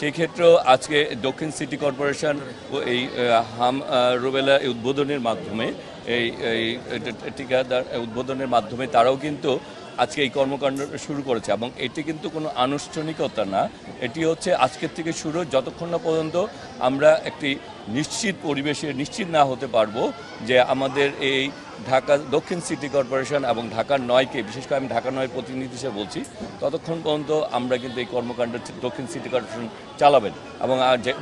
সেই ক্ষেত্রেও আজকে দক্ষিণ সিটি কর্পোরেশন এই হাম রুবেলা উদ্বোধনের মাধ্যমে এই টিকাদার উদ্বোধনের মাধ্যমে তারাও কিন্তু আজকে এই কর্মকাণ্ড শুরু করেছে এবং এটি কিন্তু কোনো আনুষ্ঠানিকতা না, এটি হচ্ছে আজকের থেকে শুরু। যতক্ষণ না পর্যন্ত আমরা একটি নিশ্চিত পরিবেশে নিশ্চিত না হতে পারবো যে আমাদের এই ঢাকা দক্ষিণ সিটি কর্পোরেশন এবং ঢাকার 9কে, বিশেষ করে আমি ঢাকা 9 প্রতিনিধি হিসেবে বলছি, ততক্ষণ পর্যন্ত আমরা কিন্তু এই কর্মকাণ্ড দক্ষিণ সিটি কর্পোরেশন চালাবেন। এবং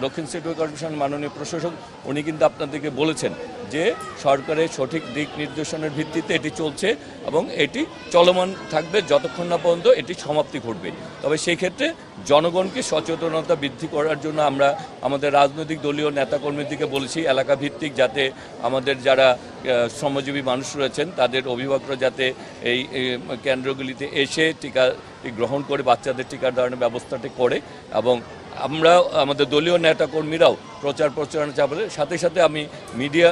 দক্ষিণ সিটি কর্পোরেশন মাননীয় প্রশাসক উনি কিন্তু আপনাদেরকে বলেছেন যে সরকারের সঠিক দিক নির্দেশনের ভিত্তিতে এটি চলছে এবং এটি চলমান থাকবে যতক্ষণ না পর্যন্ত এটি সমাপ্তি ঘটবে। তবে সেই ক্ষেত্রে জনগণকে সচেতনতা বৃদ্ধি করার জন্য আমরা আমাদের রাজনৈতিক দলীয় নেতাকর্মীদেরকে বলেছি এলাকা ভিত্তিক, যাতে আমাদের যারা শ্রমজীবী মানুষ রয়েছেন তাদের অভিভাবকরা যাতে এই কেন্দ্রগুলিতে এসে টিকা গ্রহণ করে বাচ্চাদের টিকা দেওয়ার ব্যবস্থাটি করে। এবং আমরা আমাদের দলীয় নেতাকর্মীরাও প্রচার প্রচারণা চালাবে। সাথে সাথে আমি মিডিয়া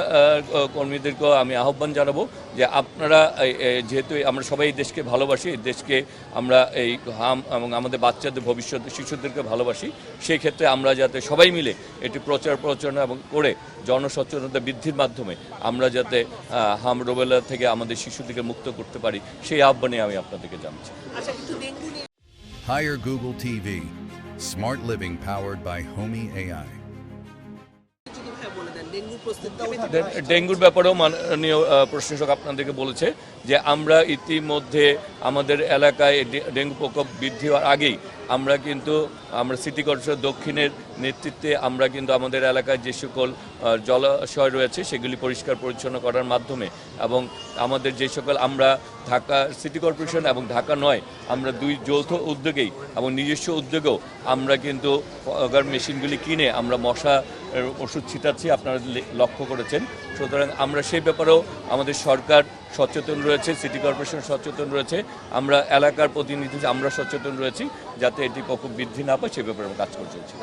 কর্মীদেরকেও আমি আহ্বান জানাবো যে আপনারা যেহেতু আমরা সবাই এই দেশকে ভালোবাসি, এই দেশকে আমরা এই এবং আমাদের বাচ্চাদের ভবিষ্যৎ শিশুদেরকে ভালোবাসি, সেই ক্ষেত্রে আমরা যাতে সবাই মিলে এটি প্রচার প্রচারণা এবং করে জনসচেতনতা বৃদ্ধির মাধ্যমে আমরা যাতে হাম রুবেলা থেকে আমাদের শিশুদেরকে মুক্ত করতে পারি, সেই আহ্বানে আমি আপনাদেরকে জানাচ্ছি। Hire Google TV. Smart living powered by Homey AI. ডেঙ্গুর ব্যাপারেও মাননীয় প্রশাসক আপনাদেরকে বলেছে যে আমরা ইতিমধ্যে আমাদের এলাকায় ডেঙ্গু প্রকোপ বৃদ্ধি হওয়ার আগেই আমরা সিটি কর্পোরেশন দক্ষিণের নেতৃত্বে আমরা কিন্তু আমাদের এলাকায় যে সকল জলাশয় রয়েছে সেগুলি পরিষ্কার পরিচ্ছন্ন করার মাধ্যমে এবং আমাদের যে সকল আমরা ঢাকা সিটি কর্পোরেশন এবং ঢাকা 9 আমরা দুই যৌথ উদ্যোগেই এবং নিজস্ব উদ্যোগেও আমরা কিন্তু মেশিনগুলি কিনে আমরা মশা ওষুধ ছিটাচ্ছি, আপনারা লক্ষ্য করেছেন। সুতরাং আমরা সেই ব্যাপারেও আমাদের সরকার সচেতন রয়েছে, সিটি কর্পোরেশন সচেতন রয়েছে, আমরা এলাকার প্রতিনিধি আমরা সচেতন রয়েছি যাতে এটি প্রকোপ বৃদ্ধি না পায় সে ব্যাপারে কাজ করে চলছি।